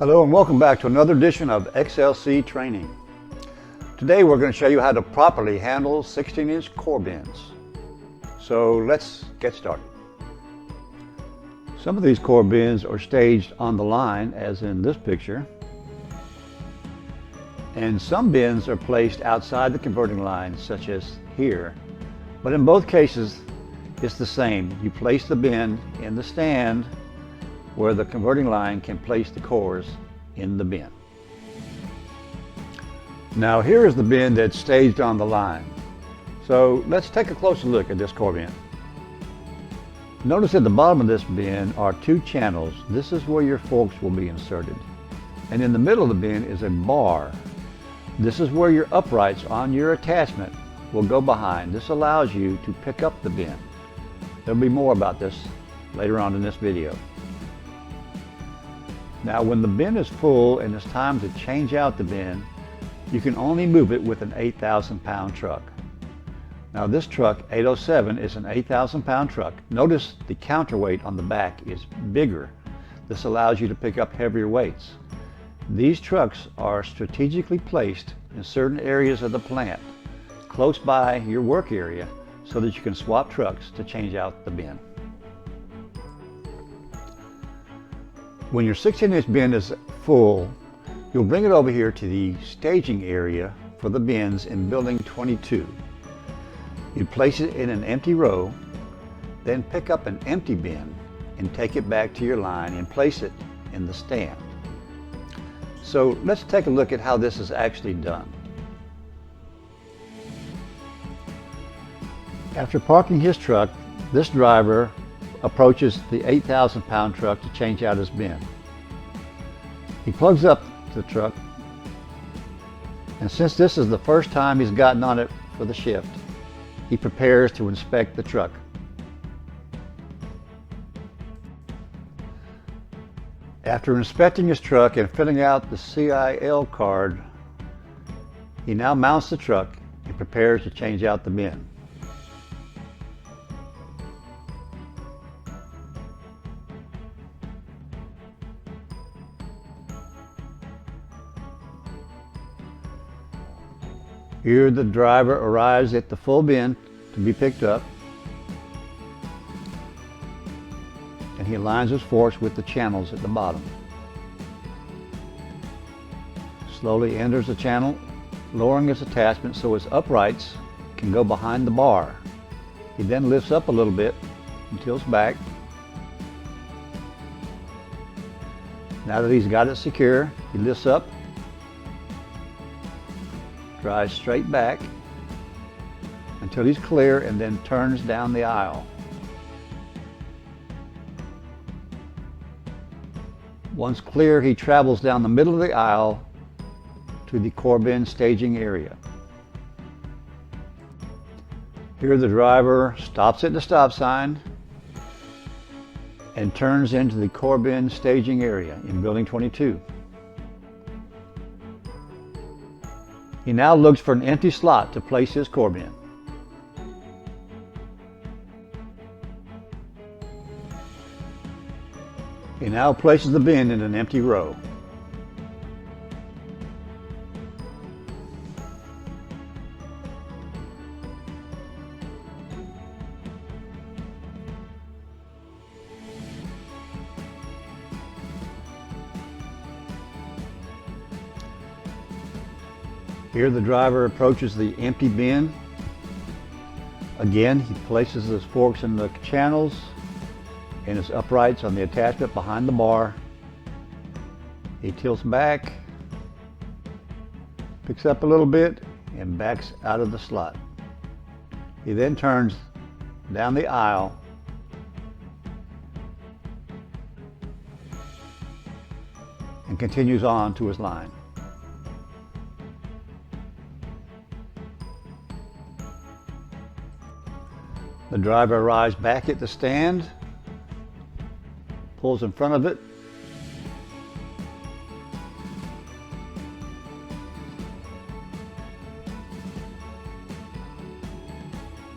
Hello and welcome back to another edition of XLC Training. Today we're going to show you how to properly handle 16-inch core bins. So let's get started. Some of these core bins are staged on the line, as in this picture, and some bins are placed outside the converting line, such as here. But in both cases it's the same. You place the bin in the stand where the converting line can place the cores in the bin. Now here is the bin that's staged on the line. So let's take a closer look at this core bin. Notice at the bottom of this bin are two channels. This is where your forks will be inserted. And in the middle of the bin is a bar. This is where your uprights on your attachment will go behind. This allows you to pick up the bin. There'll be more about this later on in this video. Now when the bin is full and it's time to change out the bin, you can only move it with an 8,000-pound truck. Now this truck, 807, is an 8,000-pound truck. Notice the counterweight on the back is bigger. This allows you to pick up heavier weights. These trucks are strategically placed in certain areas of the plant, close by your work area, so that you can swap trucks to change out the bin. When your 16-inch bin is full, you'll bring it over here to the staging area for the bins in building 22. You place it in an empty row, then pick up an empty bin and take it back to your line and place it in the stand. So let's take a look at how this is actually done. After parking his truck, this driver approaches the 8,000-pound truck to change out his bin. He plugs up the truck, and since this is the first time he's gotten on it for the shift, he prepares to inspect the truck. After inspecting his truck and filling out the CIL card, he now mounts the truck and prepares to change out the bin. Here the driver arrives at the full bin to be picked up, and he aligns his forks with the channels at the bottom. Slowly enters the channel, lowering his attachment so his uprights can go behind the bar. He then lifts up a little bit and tilts back. Now that he's got it secure, he lifts up, drives straight back until he's clear, and then turns down the aisle. Once clear, he travels down the middle of the aisle to the core bin staging area. Here the driver stops at the stop sign and turns into the core bin staging area in building 22. He now looks for an empty slot to place his core bin. He now places the bin in an empty row. Here the driver approaches the empty bin. Again, he places his forks in the channels and his uprights on the attachment behind the bar. He tilts back, picks up a little bit, and backs out of the slot. He then turns down the aisle and continues on to his line. The driver arrives back at the stand, pulls in front of it,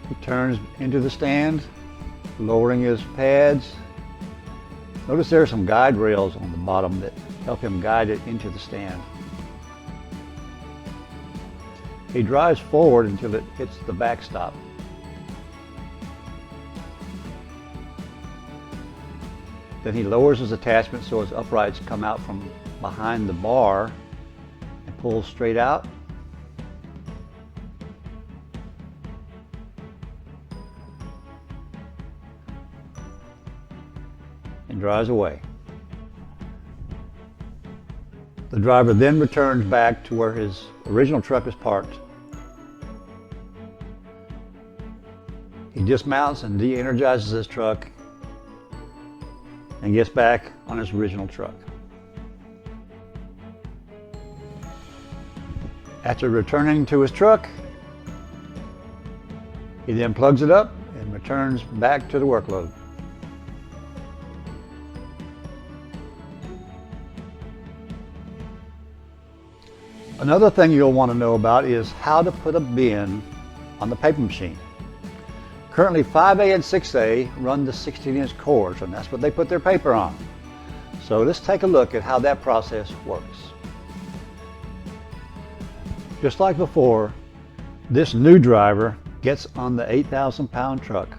he turns into the stand, lowering his pads. Notice there are some guide rails on the bottom that help him guide it into the stand. He drives forward until it hits the backstop. Then he lowers his attachment so his uprights come out from behind the bar and pulls straight out. And drives away. The driver then returns back to where his original truck is parked. He dismounts and de-energizes his truck and gets back on his original truck. After returning to his truck, he then plugs it up and returns back to the workload. Another thing you'll want to know about is how to put a bin on the paper machine. Currently 5A and 6A run the 16-inch cores, and that's what they put their paper on. So let's take a look at how that process works. Just like before, this new driver gets on the 8,000-pound truck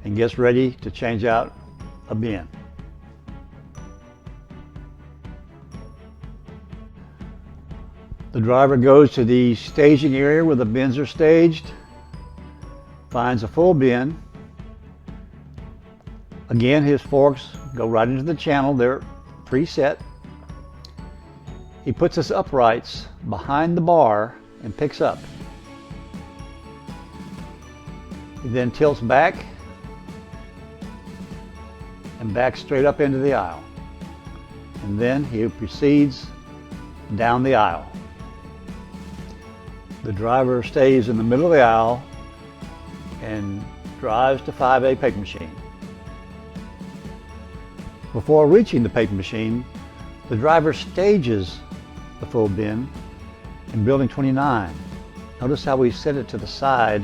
and gets ready to change out a bin. The driver goes to the staging area where the bins are staged, finds a full bin. Again, his forks go right into the channel, they're preset. He puts his uprights behind the bar and picks up. He then tilts back and backs straight up into the aisle. And then he proceeds down the aisle. The driver stays in the middle of the aisle and drives to 5A paper machine. Before reaching the paper machine, the driver stages the full bin in building 29. Notice how we set it to the side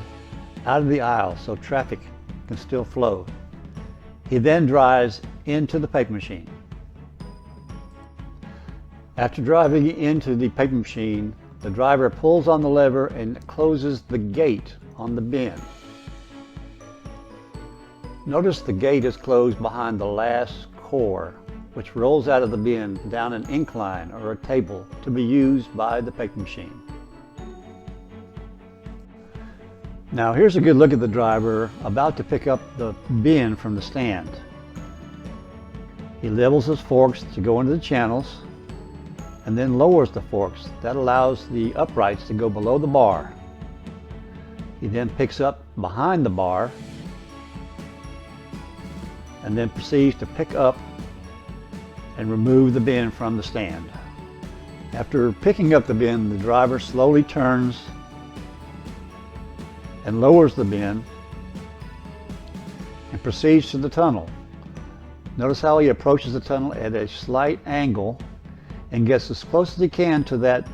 out of the aisle so traffic can still flow. He then drives into the paper machine. After driving into the paper machine, the driver pulls on the lever and closes the gate on the bin. Notice the gate is closed behind the last core, which rolls out of the bin down an incline or a table to be used by the paper machine. Now here's a good look at the driver about to pick up the bin from the stand. He levels his forks to go into the channels and then lowers the forks. That allows the uprights to go below the bar. He then picks up behind the bar and then proceeds to pick up and remove the bin from the stand. After picking up the bin, the driver slowly turns and lowers the bin and proceeds to the tunnel. Notice how he approaches the tunnel at a slight angle and gets as close as he can to that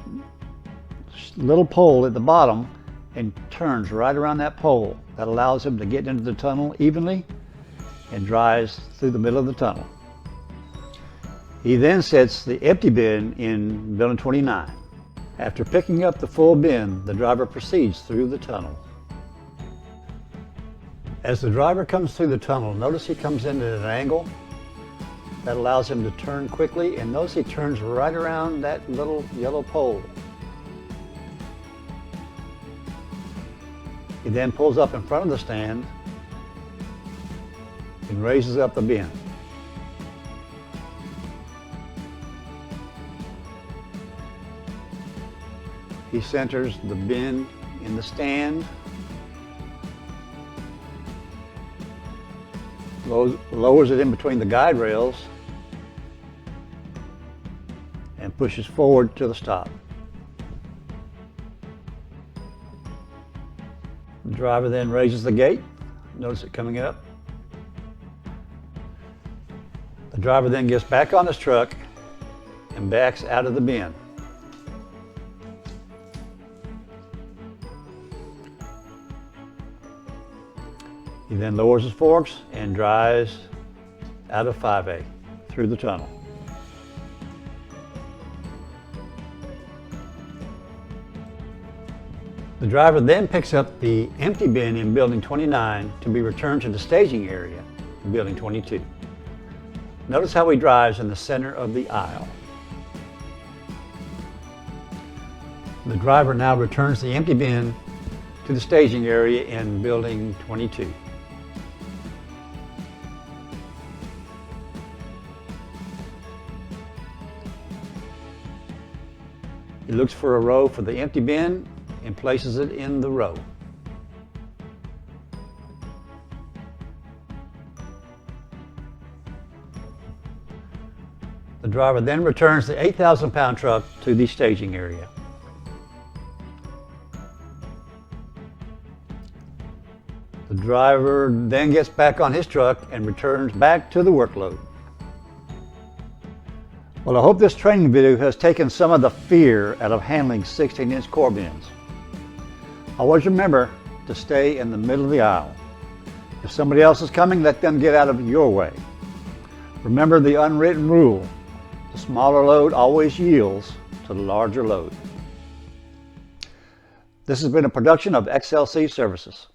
little pole at the bottom and turns right around that pole. That allows him to get into the tunnel evenly and drives through the middle of the tunnel. He then sets the empty bin in building 29. After picking up the full bin, the driver proceeds through the tunnel. As the driver comes through the tunnel, notice he comes in at an angle that allows him to turn quickly, and notice he turns right around that little yellow pole. He then pulls up in front of the stand and raises up the bin. He centers the bin in the stand, lowers it in between the guide rails, and pushes forward to the stop. The driver then raises the gate. Notice it coming up. The driver then gets back on his truck and backs out of the bin. He then lowers his forks and drives out of 5A through the tunnel. The driver then picks up the empty bin in building 29 to be returned to the staging area in building 22. Notice how he drives in the center of the aisle. The driver now returns the empty bin to the staging area in building 22. He looks for a row for the empty bin and places it in the row. The driver then returns the 8,000-pound truck to the staging area. The driver then gets back on his truck and returns back to the workload. Well, I hope this training video has taken some of the fear out of handling 16-inch core bins. Always remember to stay in the middle of the aisle. If somebody else is coming, let them get out of your way. Remember the unwritten rule: the smaller load always yields to the larger load. This has been a production of XLC Services.